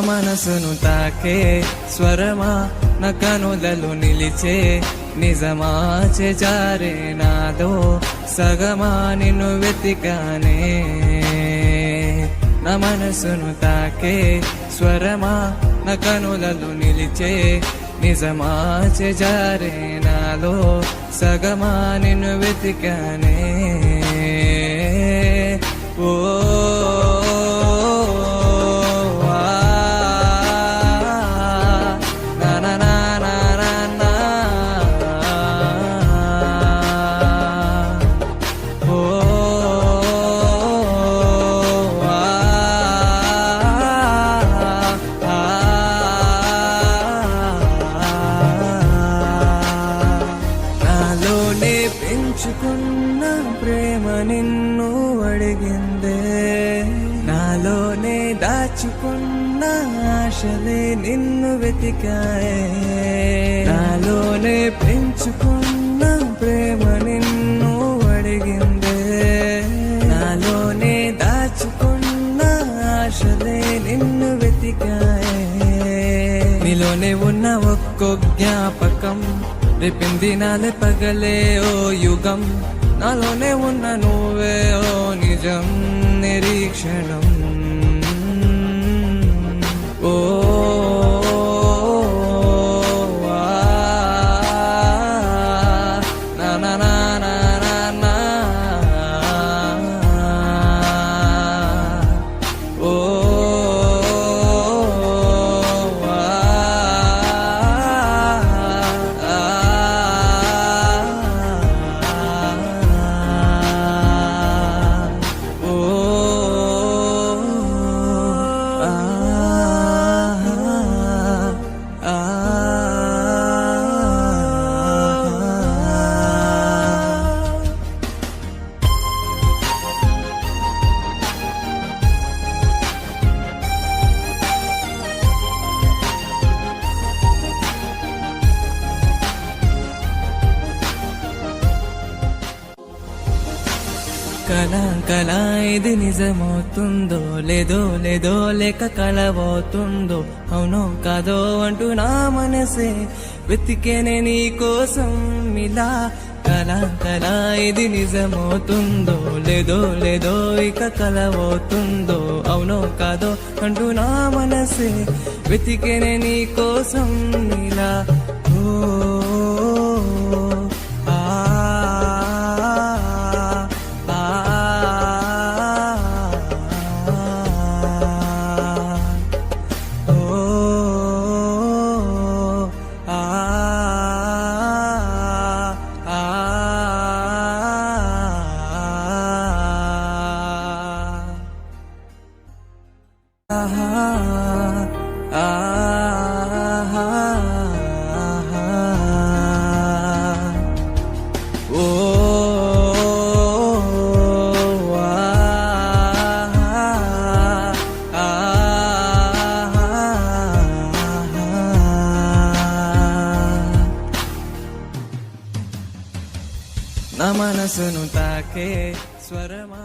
మనసును తాకే స్వరమా నా కనులలో నిలిచే నిజమా చేజారే నాదో సగమా నిన్ను వెతికానే నా మనసును తాకే స్వరమా నా కనులలో నిలిచే నిజమా చేజారే నాలో సగమా నిన్ను వెతికానే ఓ పెంచుకున్న ప్రేమ నిన్ను అడిగిందే నాలోనే దాచుకున్న ఆశలే నిన్ను వెతికాయే నాలోనే పెంచుకున్న ప్రేమ నిన్ను అడిగిందే నాలోనే దాచుకున్న ఆశలే నిన్ను వెతికాయే నీలోనే ఉన్న ఒక్కో జ్ఞాపకం రేపింది నాలే పగలే ఓ యుగం నాలోనే ఉన్న నువ్వే ఓ నిజం నిరీక్షణం ఓ కళ ఇది నిజమవుతుందో లేదో లేదో లేక కలవవుతుందో అవునో కాదో అంటూ నా మనసే వెతికేనే నీ కోసం ఇలా కళ ఇది నిజమవుతుందో లేదో లేదో ఇక కలవవుతుందో అవునో కాదో అంటూ నా మనసే వెతికేనే నీ కోసం ఇలా నా మనసును తాకే స్వరమా